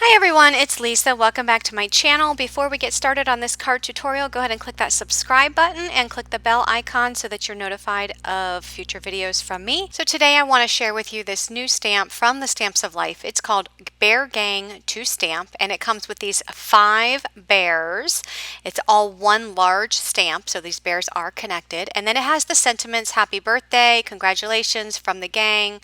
Hi everyone, it's Lisa. Welcome back to my channel. Before we get started on this card tutorial, go ahead and click that subscribe button and click the bell icon so that you're notified of future videos from me. So today I want to share with you this new stamp from the Stamps of Life. It's called BearGang2Stamp and it comes with these 5 bears. It's all one large stamp, so these bears are connected. And then it has the sentiments, happy birthday, congratulations from the gang.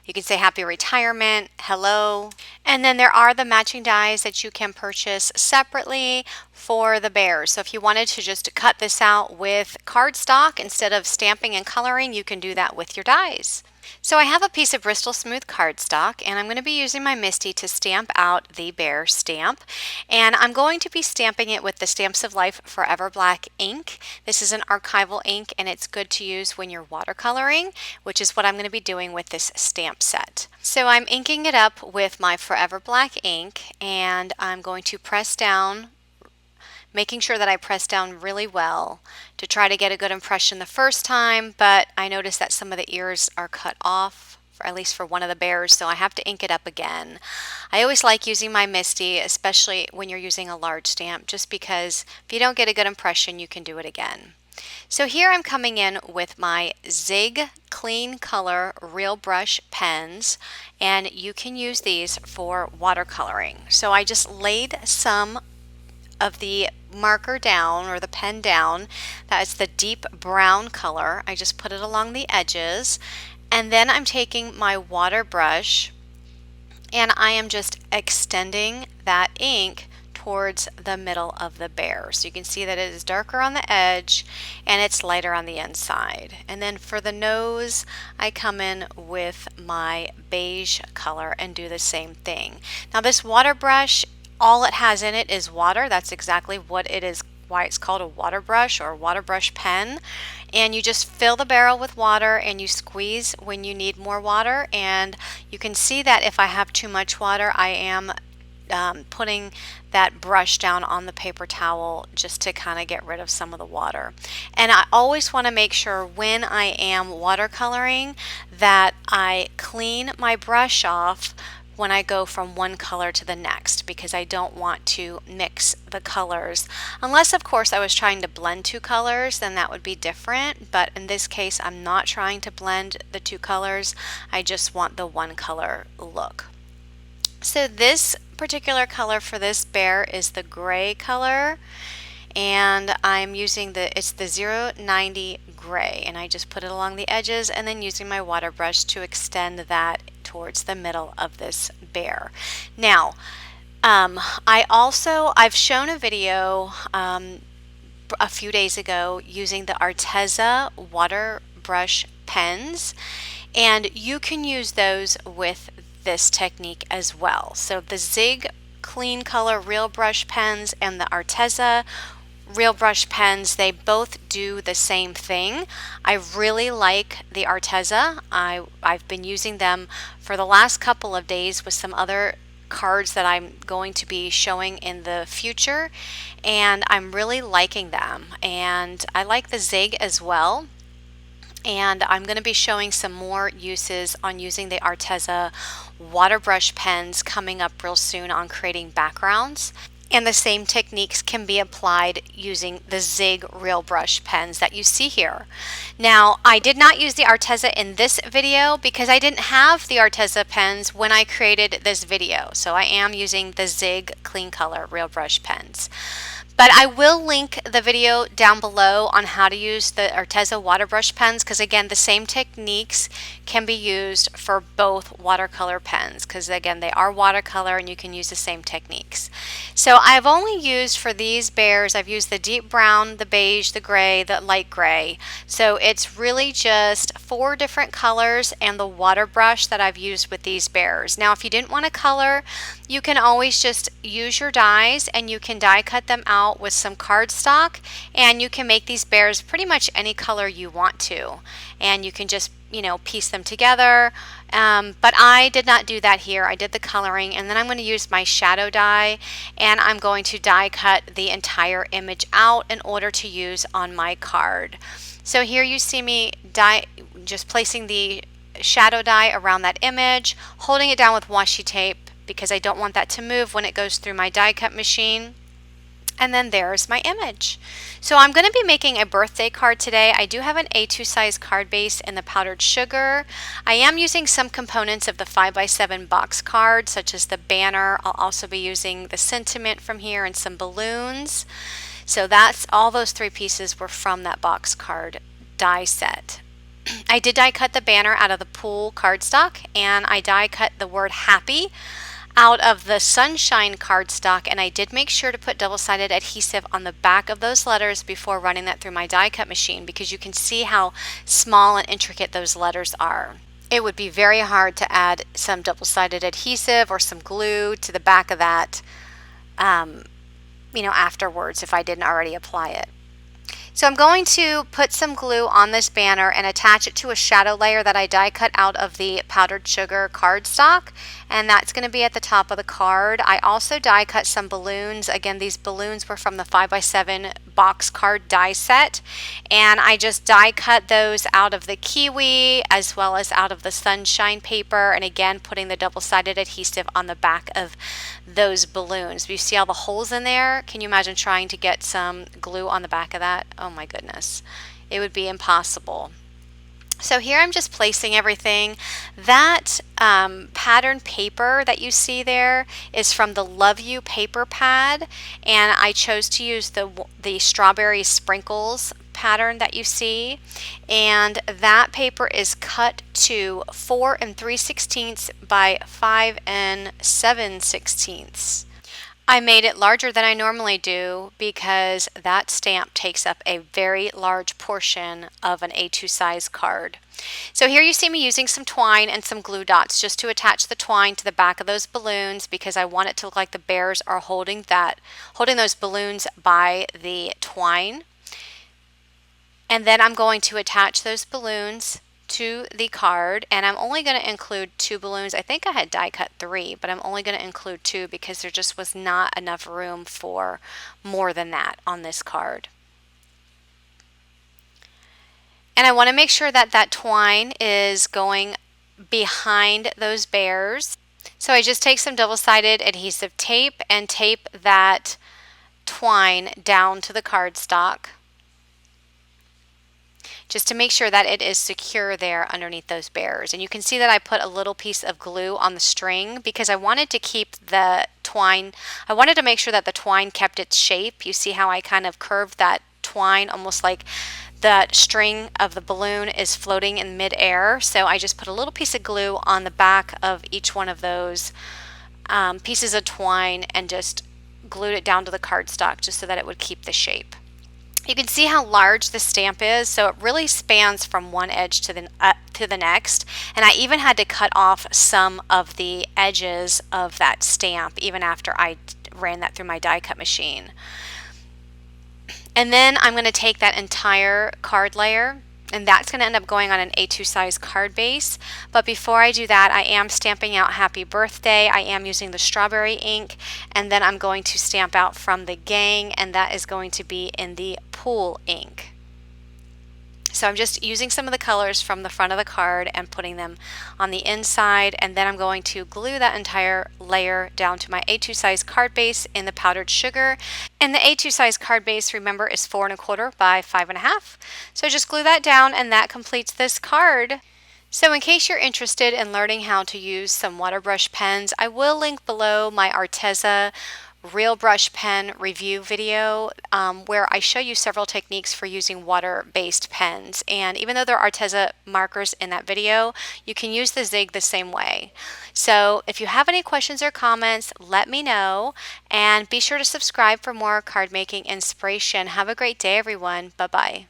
You can say happy retirement, hello. And then there are the matching dies that you can purchase separately for the bears. So if you wanted to just cut this out with cardstock instead of stamping and coloring, you can do that with your dies. So I have a piece of Bristol Smooth cardstock and I'm going to be using my Misty to stamp out the bear stamp. And I'm going to be stamping it with the Stamps of Life Forever Black ink. This is an archival ink and it's good to use when you're watercoloring, which is what I'm going to be doing with this stamp set. So I'm inking it up with my Forever Black ink and I'm going to press down, making sure that I press down really well to try to get a good impression the first time, but I noticed that some of the ears are cut off, at least for one of the bears, so I have to ink it up again. I always like using my Misty, especially when you're using a large stamp, just because if you don't get a good impression, you can do it again. So here I'm coming in with my Zig Clean Color Real Brush pens, and you can use these for watercoloring. So I just laid some of the marker down or the pen down. That's the deep brown color. I just put it along the edges and then I'm taking my water brush and I am just extending that ink towards the middle of the bear. So you can see that it is darker on the edge and it's lighter on the inside. And then for the nose, I come in with my beige color and do the same thing. Now this water brush, all it has in it is water. That's exactly what it is, why it's called a water brush or a water brush pen. And you just fill the barrel with water and you squeeze when you need more water. And you can see that if I have too much water, I am putting that brush down on the paper towel just to kind of get rid of some of the water. And I always want to make sure when I am watercoloring that I clean my brush off when I go from one color to the next, because I don't want to mix the colors. Unless of course I was trying to blend 2 colors, then that would be different, but in this case I'm not trying to blend the 2 colors. I just want the one color look. So this particular color for this bear is the gray color, and I'm using it's the 090 gray, and I just put it along the edges and then using my water brush to extend that towards the middle of this bear. Now I've shown a video a few days ago using the Arteza water brush pens, and you can use those with this technique as well. So the Zig Clean Color Real Brush pens and the Arteza Real Brush pens, they both do the same thing. I really like the Arteza. I've been using them for the last couple of days with some other cards that I'm going to be showing in the future, and I'm really liking them. And I like the Zig as well. And I'm going to be showing some more uses on using the Arteza water brush pens coming up real soon on creating backgrounds. And the same techniques can be applied using the Zig Real Brush pens that you see here. Now, I did not use the Arteza in this video because I didn't have the Arteza pens when I created this video. So I am using the Zig Clean Color Real Brush pens. But I will link the video down below on how to use the Arteza water brush pens, because again the same techniques can be used for both watercolor pens, because again they are watercolor and you can use the same techniques. So I've only used for these bears, I've used the deep brown, the beige, the gray, the light gray. So it's really just 4 different colors and the water brush that I've used with these bears. Now if you didn't want to color, you can always just use your dies and you can die cut them out with some cardstock, and you can make these bears pretty much any color you want to, and you can just piece them together. But I did not do that here. I did the coloring, and then I'm going to use my shadow die and I'm going to die cut the entire image out in order to use on my card. So here you see me just placing the shadow die around that image, holding it down with washi tape because I don't want that to move when it goes through my die cut machine. And then there's my image. So I'm going to be making a birthday card today. I do have an A2 size card base in the powdered sugar. I am using some components of the 5x7 box card, such as the banner. I'll also be using the sentiment from here and some balloons. So that's all, those three pieces were from that box card die set. I did die cut the banner out of the pool cardstock, and I die cut the word happy out of the sunshine cardstock, and I did make sure to put double-sided adhesive on the back of those letters before running that through my die cut machine, because you can see how small and intricate those letters are. It would be very hard to add some double-sided adhesive or some glue to the back of that afterwards if I didn't already apply it. So I'm going to put some glue on this banner and attach it to a shadow layer that I die cut out of the powdered sugar cardstock, and that's going to be at the top of the card. I also die cut some balloons. Again, these balloons were from the 5x7 box card die set, and I just die cut those out of the kiwi as well as out of the sunshine paper, and again putting the double-sided adhesive on the back of those balloons. You see all the holes in there? Can you imagine trying to get some glue on the back of that? Oh my goodness, it would be impossible. So here I'm just placing everything. That pattern paper that you see there is from the Love You paper pad, and I chose to use the strawberry sprinkles pattern that you see, and that paper is cut to 4 3/16 by 5 7/16. I made it larger than I normally do because that stamp takes up a very large portion of an A2 size card. So here you see me using some twine and some glue dots just to attach the twine to the back of those balloons, because I want it to look like the bears are holding those balloons by the twine. And then I'm going to attach those balloons to the card, and I'm only going to include 2 balloons. I think I had die cut 3, but I'm only going to include 2 because there just was not enough room for more than that on this card. And I want to make sure that that twine is going behind those bears. So I just take some double-sided adhesive tape and tape that twine down to the cardstock, just to make sure that it is secure there underneath those bears. And you can see that I put a little piece of glue on the string because I wanted to keep the twine, I wanted to make sure that the twine kept its shape. You see how I kind of curved that twine almost like the string of the balloon is floating in midair. So I just put a little piece of glue on the back of each one of those pieces of twine and just glued it down to the cardstock just so that it would keep the shape. You can see how large the stamp is, so it really spans from one edge to the next, and I even had to cut off some of the edges of that stamp even after I ran that through my die cut machine. And then I'm going to take that entire card layer, and that's going to end up going on an A2 size card base. But before I do that, I am stamping out Happy Birthday. I am using the strawberry ink, and then I'm going to stamp out from the gang, and that is going to be in the pool ink. So I'm just using some of the colors from the front of the card and putting them on the inside, and then I'm going to glue that entire layer down to my A2 size card base in the powdered sugar. And the A2 size card base, remember, is 4 1/4 by 5 1/2. So just glue that down, and that completes this card. So in case you're interested in learning how to use some water brush pens, I will link below my Arteza real brush pen review video where I show you several techniques for using water-based pens. And even though there are Arteza markers in that video, you can use the Zig the same way. So if you have any questions or comments, let me know, and be sure to subscribe for more card making inspiration. Have a great day, everyone. Bye-bye.